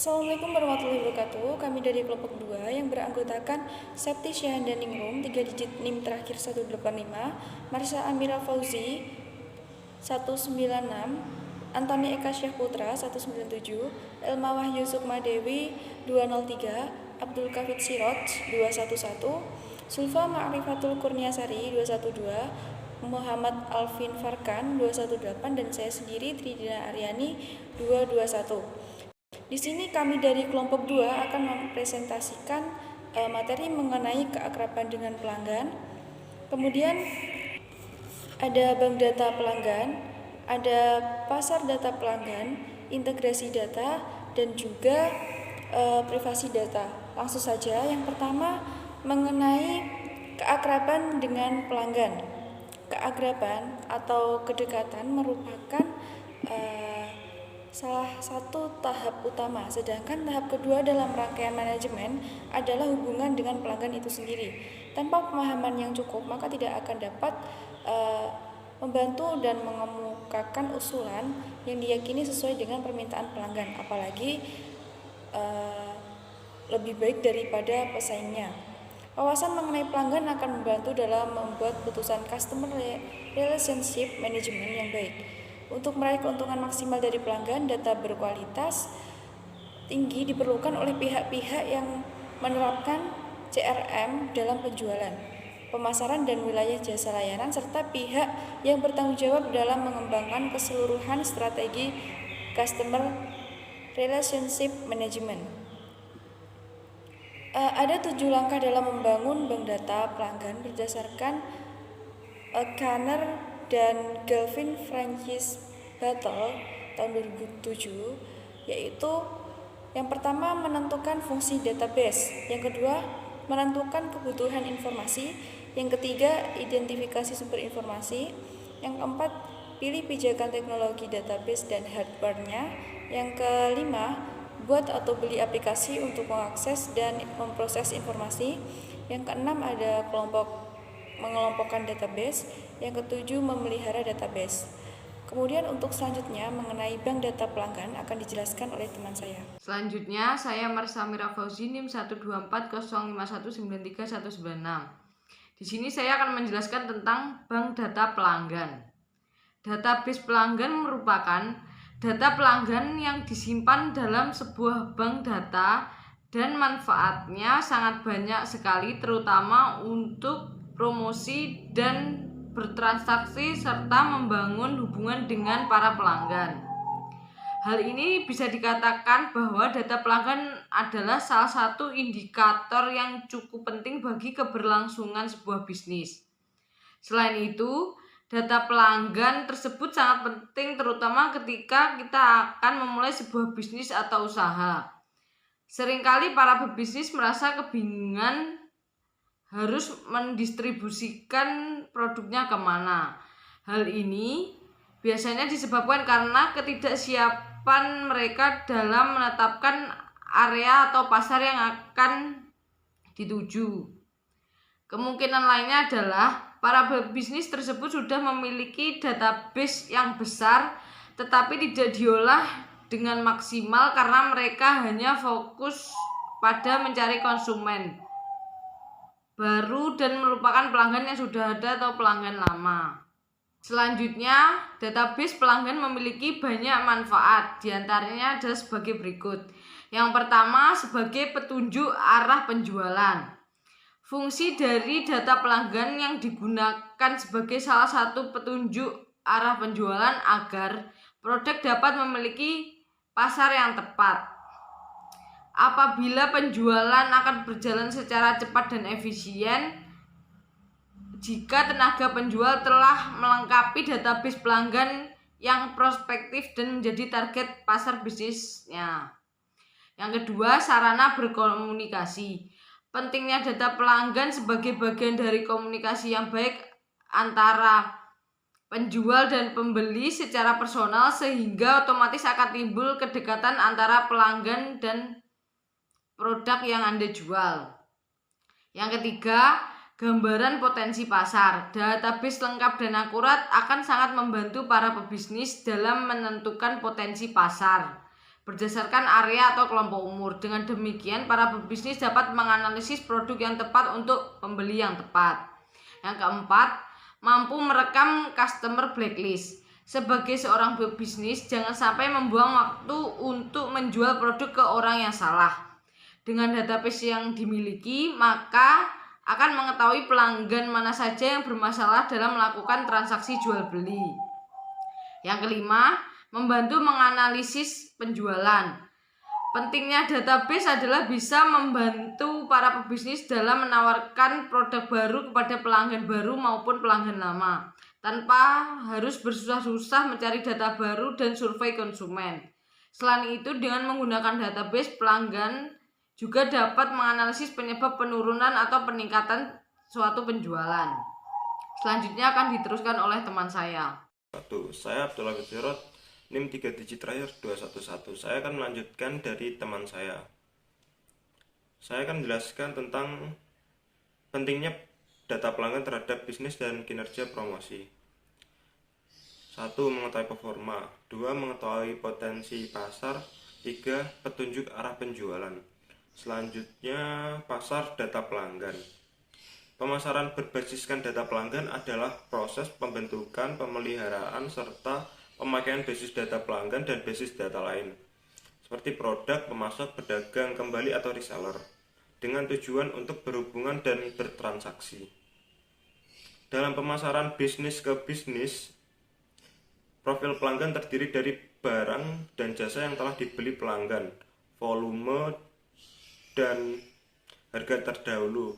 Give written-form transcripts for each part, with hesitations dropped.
Assalamualaikum warahmatullahi wabarakatuh. Kami dari kelompok 2 yang beranggotakan Septi Syahanda Ningrum 3 digit NIM terakhir 185, Marisa Amira Fauzi 196, Antoni Eka Syahputra 197, Elma Wahyu Sukma Dewi 203, Abdul Kafid Siroj 211, Sulfa Ma'rifatul Kurniasari 212, Muhammad Alvin Farkan 218, dan saya sendiri Tridina Aryani 221. Di sini kami dari kelompok 2 akan mempresentasikan materi mengenai keakraban dengan pelanggan. Kemudian ada bank data pelanggan, ada pasar data pelanggan, integrasi data, dan juga privasi data. Langsung saja, yang pertama mengenai keakraban dengan pelanggan. Keakraban atau kedekatan merupakan salah satu tahap utama, sedangkan tahap kedua dalam rangkaian manajemen adalah hubungan dengan pelanggan itu sendiri. Tanpa pemahaman yang cukup, maka tidak akan dapat membantu dan mengemukakan usulan yang diyakini sesuai dengan permintaan pelanggan, apalagi lebih baik daripada pesaingnya. Wawasan mengenai pelanggan akan membantu dalam membuat putusan customer relationship management yang baik. Untuk meraih keuntungan maksimal dari pelanggan, data berkualitas tinggi diperlukan oleh pihak-pihak yang menerapkan CRM dalam penjualan, pemasaran, dan wilayah jasa layanan, serta pihak yang bertanggung jawab dalam mengembangkan keseluruhan strategi customer relationship management. Ada 7 langkah dalam membangun bank data pelanggan berdasarkan Kanner dan Galvin Francis Battle tahun 2007, yaitu yang pertama menentukan fungsi database, yang kedua menentukan kebutuhan informasi, yang ketiga identifikasi sumber informasi, yang keempat pilih pijakan teknologi database dan hardware-nya, yang kelima buat atau beli aplikasi untuk mengakses dan memproses informasi, yang keenam ada mengelompokkan database, yang ketujuh memelihara database. Kemudian untuk selanjutnya mengenai bank data pelanggan akan dijelaskan oleh teman saya. Selanjutnya saya Marisa Amira Fauzi NIM 12405193196. Di sini saya akan menjelaskan tentang bank data pelanggan. Database pelanggan merupakan data pelanggan yang disimpan dalam sebuah bank data dan manfaatnya sangat banyak sekali, terutama untuk promosi dan bertransaksi serta membangun hubungan dengan para pelanggan. Hal ini bisa dikatakan bahwa data pelanggan adalah salah satu indikator yang cukup penting bagi keberlangsungan sebuah bisnis. Selain itu, data pelanggan tersebut sangat penting terutama ketika kita akan memulai sebuah bisnis atau usaha. Seringkali para pebisnis merasa kebingungan harus mendistribusikan produknya kemana. Hal ini biasanya disebabkan karena ketidaksiapan mereka dalam menetapkan area atau pasar yang akan dituju. Kemungkinan lainnya adalah para pebisnis tersebut sudah memiliki database yang besar tetapi tidak diolah dengan maksimal karena mereka hanya fokus pada mencari konsumen baru dan melupakan pelanggan yang sudah ada atau pelanggan lama. Selanjutnya, database pelanggan memiliki banyak manfaat, diantaranya ada sebagai berikut. Yang pertama, sebagai petunjuk arah penjualan. Fungsi dari data pelanggan yang digunakan sebagai salah satu petunjuk arah penjualan agar produk dapat memiliki pasar yang tepat. Apabila penjualan akan berjalan secara cepat dan efisien, jika tenaga penjual telah melengkapi database pelanggan yang prospektif dan menjadi target pasar bisnisnya. Yang kedua, sarana berkomunikasi. Pentingnya data pelanggan sebagai bagian dari komunikasi yang baik antara penjual dan pembeli secara personal sehingga otomatis akan timbul kedekatan antara pelanggan dan produk yang Anda jual. Yang ketiga, gambaran potensi pasar. Database lengkap dan akurat akan sangat membantu para pebisnis dalam menentukan potensi pasar. berdasarkan area atau kelompok umur. Dengan demikian, para pebisnis dapat menganalisis produk yang tepat untuk pembeli yang tepat. Yang keempat, mampu merekam customer blacklist. Sebagai seorang pebisnis, jangan sampai membuang waktu untuk menjual produk ke orang yang salah. Dengan database yang dimiliki, maka akan mengetahui pelanggan mana saja yang bermasalah dalam melakukan transaksi jual beli. Yang kelima, membantu menganalisis penjualan. Pentingnya database adalah bisa membantu para pebisnis dalam menawarkan produk baru kepada pelanggan baru maupun pelanggan lama, tanpa harus bersusah-susah mencari data baru dan survei konsumen. Selain itu, dengan menggunakan database, pelanggan juga dapat menganalisis penyebab penurunan atau peningkatan suatu penjualan. Selanjutnya akan diteruskan oleh teman saya. Saya Abdullah Sirot, NIM 3 digit terakhir 211. Saya akan melanjutkan dari teman saya. Saya akan menjelaskan tentang pentingnya data pelanggan terhadap bisnis dan kinerja promosi. 1. Mengetahui performa. 2. Mengetahui potensi pasar. 3. Petunjuk arah penjualan. Selanjutnya, pasar data pelanggan. Pemasaran berbasiskan data pelanggan adalah proses pembentukan, pemeliharaan, serta pemakaian basis data pelanggan dan basis data lain, seperti produk, pemasok, pedagang kembali atau reseller, dengan tujuan untuk berhubungan dan bertransaksi. Dalam pemasaran bisnis ke bisnis, profil pelanggan terdiri dari barang dan jasa yang telah dibeli pelanggan, volume dan harga terdahulu,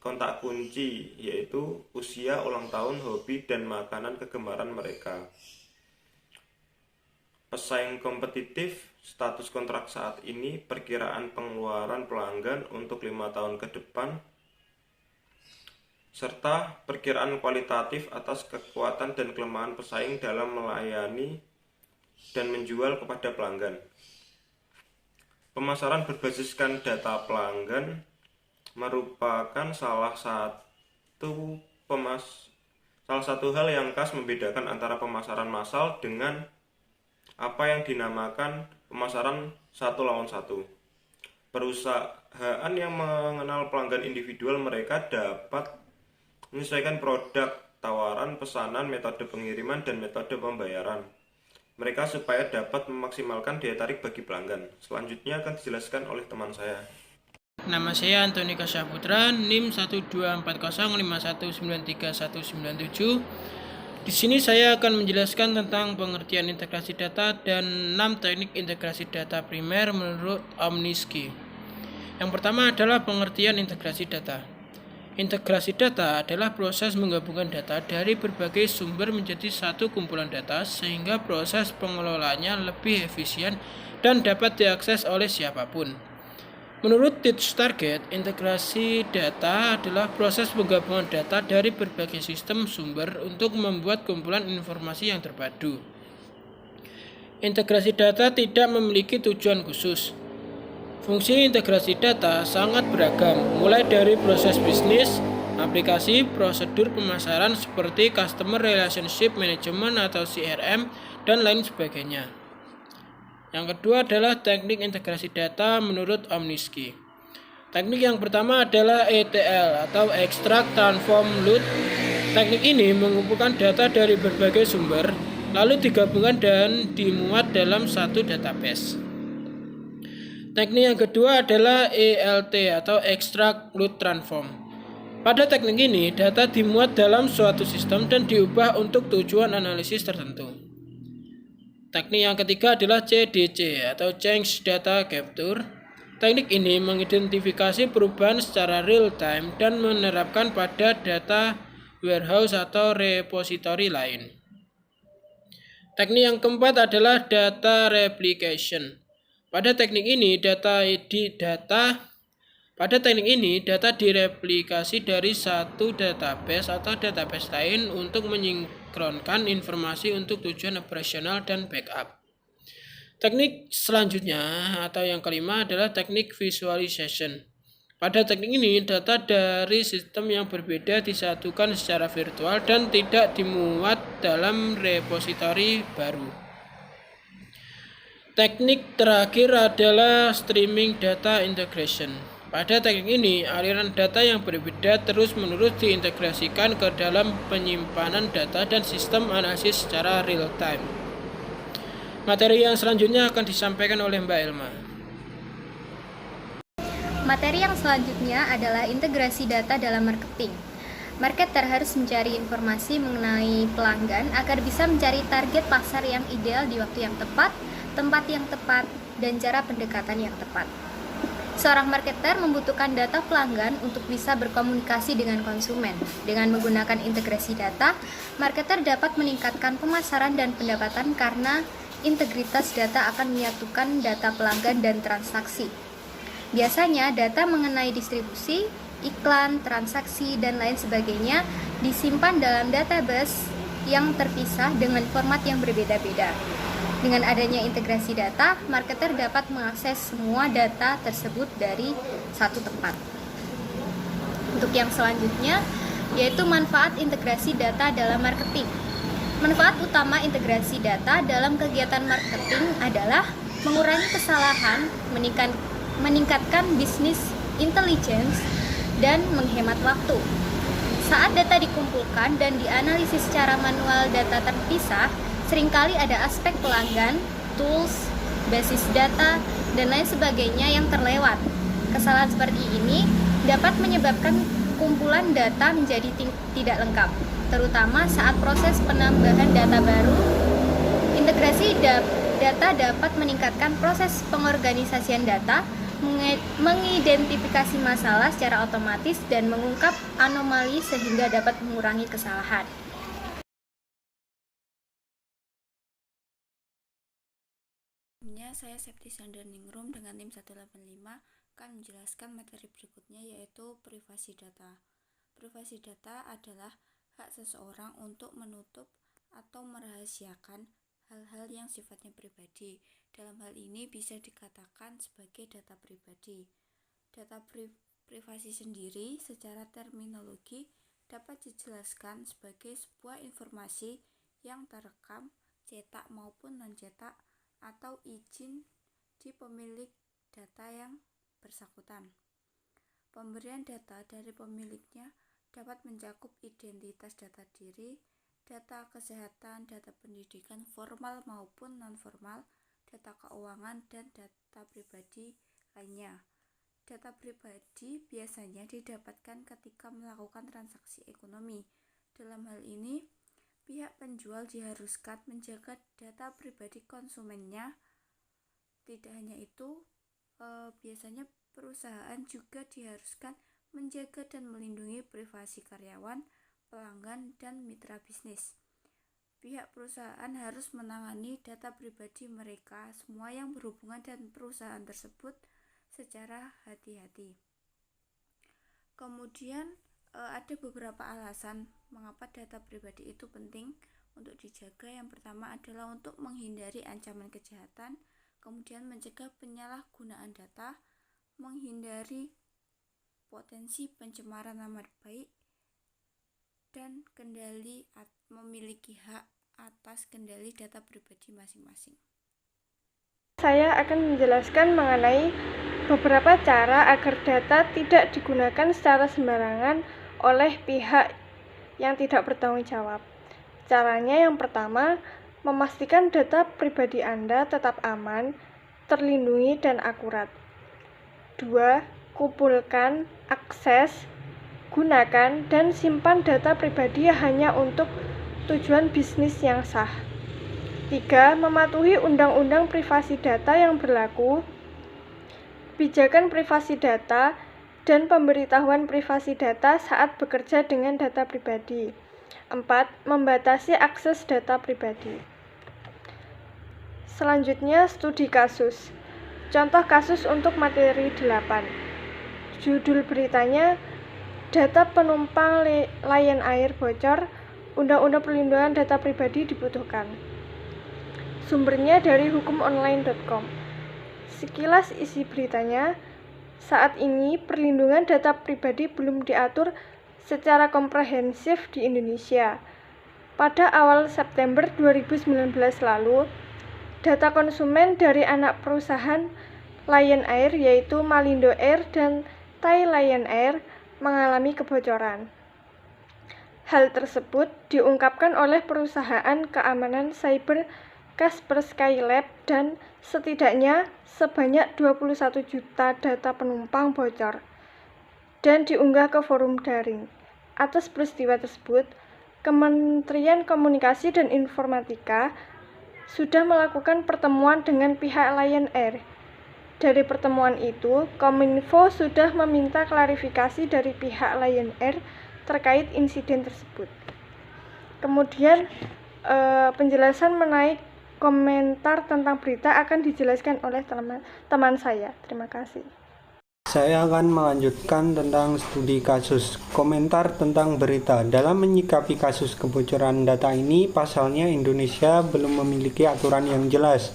kontak kunci yaitu usia, ulang tahun, hobi, dan makanan kegemaran mereka. Pesaing kompetitif, status kontrak saat ini, perkiraan pengeluaran pelanggan untuk 5 tahun ke depan, serta perkiraan kualitatif atas kekuatan dan kelemahan pesaing dalam melayani dan menjual kepada pelanggan. Pemasaran berbasiskan data pelanggan merupakan salah satu hal yang khas membedakan antara pemasaran massal dengan apa yang dinamakan pemasaran satu lawan satu. Perusahaan yang mengenal pelanggan individual mereka dapat menyesuaikan produk, tawaran, pesanan, metode pengiriman, dan metode pembayaran mereka supaya dapat memaksimalkan daya tarik bagi pelanggan. Selanjutnya akan dijelaskan oleh teman saya. Nama saya Antoni Kasyaputra, NIM 12405193197. Di sini saya akan menjelaskan tentang pengertian integrasi data dan 6 teknik integrasi data primer menurut Omniski. Yang pertama adalah pengertian integrasi data. Integrasi data adalah proses menggabungkan data dari berbagai sumber menjadi satu kumpulan data sehingga proses pengelolaannya lebih efisien dan dapat diakses oleh siapapun. Menurut TeachTarget, integrasi data adalah proses penggabungan data dari berbagai sistem sumber untuk membuat kumpulan informasi yang terpadu. Integrasi data tidak memiliki tujuan khusus. Fungsi integrasi data sangat beragam, mulai dari proses bisnis, aplikasi, prosedur pemasaran seperti Customer Relationship Management atau CRM, dan lain sebagainya. Yang kedua adalah teknik integrasi data menurut Omniski. Teknik yang pertama adalah ETL atau Extract, Transform, Load. Teknik ini mengumpulkan data dari berbagai sumber, lalu digabungkan dan dimuat dalam satu database. Teknik yang kedua adalah ELT atau Extract, Load, Transform. Pada teknik ini, data dimuat dalam suatu sistem dan diubah untuk tujuan analisis tertentu. Teknik yang ketiga adalah CDC atau Change Data Capture. Teknik ini mengidentifikasi perubahan secara real time dan menerapkan pada data warehouse atau repository lain. Teknik yang keempat adalah data replication. Pada teknik ini data direplikasi dari satu database atau database lain untuk menyinkronkan informasi untuk tujuan operasional dan backup. Teknik selanjutnya atau yang kelima adalah teknik visualization. Pada teknik ini data dari sistem yang berbeda disatukan secara virtual dan tidak dimuat dalam repository baru. Teknik terakhir adalah streaming data integration. Pada teknik ini, aliran data yang berbeda terus-menerus diintegrasikan ke dalam penyimpanan data dan sistem analisis secara real time. Materi yang selanjutnya akan disampaikan oleh Mbak Elma. Materi yang selanjutnya adalah integrasi data dalam marketing. Marketer harus mencari informasi mengenai pelanggan agar bisa mencari target pasar yang ideal di waktu yang tepat, tempat yang tepat, dan cara pendekatan yang tepat. Seorang marketer membutuhkan data pelanggan untuk bisa berkomunikasi dengan konsumen. Dengan menggunakan integrasi data, marketer dapat meningkatkan pemasaran dan pendapatan karena integritas data akan menyatukan data pelanggan dan transaksi. Biasanya data mengenai distribusi, iklan, transaksi, dan lain sebagainya disimpan dalam database yang terpisah dengan format yang berbeda-beda. Dengan adanya integrasi data, marketer dapat mengakses semua data tersebut dari satu tempat. Untuk yang selanjutnya, yaitu manfaat integrasi data dalam marketing. Manfaat utama integrasi data dalam kegiatan marketing adalah mengurangi kesalahan, meningkatkan bisnis intelligence, dan menghemat waktu. Saat data dikumpulkan dan dianalisis secara manual data terpisah, seringkali ada aspek pelanggan, tools, basis data, dan lain sebagainya yang terlewat. Kesalahan seperti ini dapat menyebabkan kumpulan data menjadi tidak lengkap, terutama saat proses penambahan data baru. Integrasi data dapat meningkatkan proses pengorganisasian data, mengidentifikasi masalah secara otomatis, dan mengungkap anomali sehingga dapat mengurangi kesalahan. Saya Septi Ningrum dengan tim 185 akan menjelaskan materi berikutnya, yaitu privasi data. Privasi data adalah hak seseorang untuk menutup atau merahasiakan hal-hal yang sifatnya pribadi. Dalam hal ini bisa dikatakan sebagai data pribadi. Data privasi sendiri secara terminologi dapat dijelaskan sebagai sebuah informasi yang terekam, cetak maupun non-cetak, atau izin di pemilik data yang bersangkutan. Pemberian data dari pemiliknya dapat mencakup identitas data diri, data kesehatan, data pendidikan formal maupun non-formal, data keuangan, dan data pribadi lainnya. Data pribadi biasanya didapatkan ketika melakukan transaksi ekonomi. Dalam hal ini, pihak penjual diharuskan menjaga data pribadi konsumennya. Tidak hanya itu, biasanya perusahaan juga diharuskan menjaga dan melindungi privasi karyawan, pelanggan, dan mitra bisnis. Pihak perusahaan harus menangani data pribadi mereka semua yang berhubungan dengan perusahaan tersebut secara hati-hati. Kemudian ada beberapa alasan mengapa data pribadi itu penting untuk dijaga. Yang pertama adalah untuk menghindari ancaman kejahatan, kemudian mencegah penyalahgunaan data, menghindari potensi pencemaran nama baik, dan kendali memiliki hak atas kendali data pribadi masing-masing. Saya akan menjelaskan mengenai beberapa cara agar data tidak digunakan secara sembarangan oleh pihak yang tidak bertanggung jawab. Caranya yang pertama, memastikan data pribadi Anda tetap aman, terlindungi, dan akurat. 2. Kumpulkan, akses, gunakan, dan simpan data pribadi hanya untuk tujuan bisnis yang sah. 3. Mematuhi undang-undang privasi data yang berlaku, kebijakan privasi data, dan pemberitahuan privasi data saat bekerja dengan data pribadi. 4. Membatasi akses data pribadi. Selanjutnya, studi kasus. Contoh kasus untuk materi 8. Judul beritanya, Data Penumpang Lion Air bocor, Undang-Undang Perlindungan Data Pribadi dibutuhkan. Sumbernya dari hukumonline.com. Sekilas isi beritanya, saat ini perlindungan data pribadi belum diatur secara komprehensif di Indonesia. Pada awal September 2019 lalu, data konsumen dari anak perusahaan Lion Air yaitu Malindo Air dan Thai Lion Air mengalami kebocoran. Hal tersebut diungkapkan oleh perusahaan keamanan cyber Kaspersky Lab dan setidaknya sebanyak 21 juta data penumpang bocor dan diunggah ke forum daring. Atas peristiwa tersebut, Kementerian Komunikasi dan Informatika sudah melakukan pertemuan dengan pihak Lion Air. Dari pertemuan itu, Kominfo sudah meminta klarifikasi dari pihak Lion Air terkait insiden tersebut. Kemudian penjelasan mengenai komentar tentang berita akan dijelaskan oleh teman saya. Terima kasih. Saya akan melanjutkan tentang studi kasus. Komentar tentang berita. Dalam menyikapi kasus kebocoran data ini, pasalnya Indonesia belum memiliki aturan yang jelas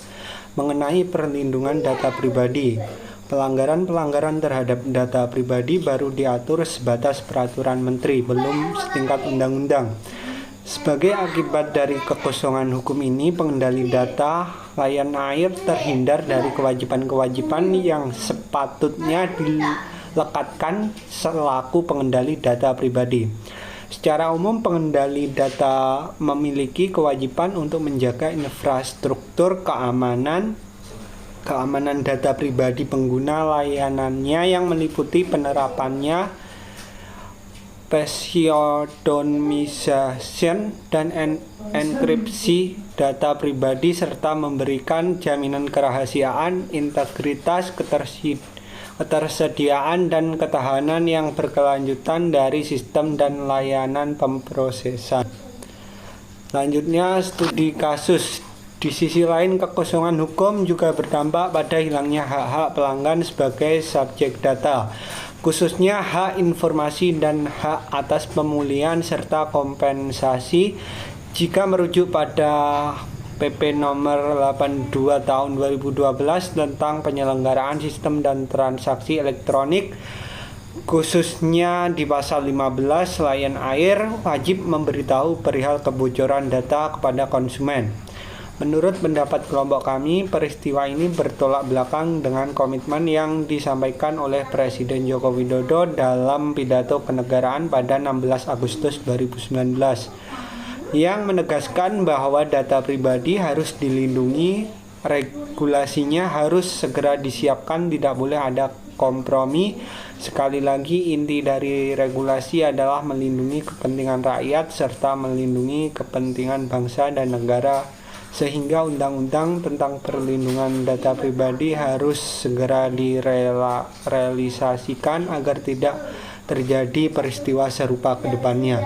mengenai perlindungan data pribadi. Pelanggaran-pelanggaran terhadap data pribadi baru diatur sebatas peraturan menteri, belum setingkat undang-undang. Sebagai akibat dari kekosongan hukum ini, pengendali data Lion Air terhindar dari kewajiban-kewajiban yang sepatutnya dilekatkan selaku pengendali data pribadi. Secara umum, pengendali data memiliki kewajiban untuk menjaga infrastruktur keamanan data pribadi pengguna layanannya yang meliputi penerapannya pseudonymisasi dan enkripsi data pribadi serta memberikan jaminan kerahasiaan, integritas, ketersediaan dan ketahanan yang berkelanjutan dari sistem dan layanan pemrosesan. Selanjutnya, studi kasus. Di sisi lain, kekosongan hukum juga berdampak pada hilangnya hak-hak pelanggan sebagai subjek data, khususnya hak informasi dan hak atas pemulihan serta kompensasi. Jika merujuk pada PP nomor 82 tahun 2012 tentang penyelenggaraan sistem dan transaksi elektronik, khususnya di pasal 15, Lion Air wajib memberitahu perihal kebocoran data kepada konsumen. Menurut pendapat kelompok kami, peristiwa ini bertolak belakang dengan komitmen yang disampaikan oleh Presiden Joko Widodo dalam pidato kenegaraan pada 16 Agustus 2019 yang menegaskan bahwa data pribadi harus dilindungi, regulasinya harus segera disiapkan, tidak boleh ada kompromi. Sekali lagi, inti dari regulasi adalah melindungi kepentingan rakyat serta melindungi kepentingan bangsa dan negara, sehingga undang-undang tentang perlindungan data pribadi harus segera direalisasikan agar tidak terjadi peristiwa serupa ke depannya.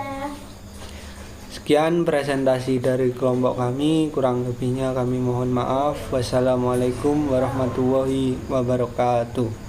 Sekian presentasi dari kelompok kami, kurang lebihnya kami mohon maaf. Wassalamualaikum warahmatullahi wabarakatuh.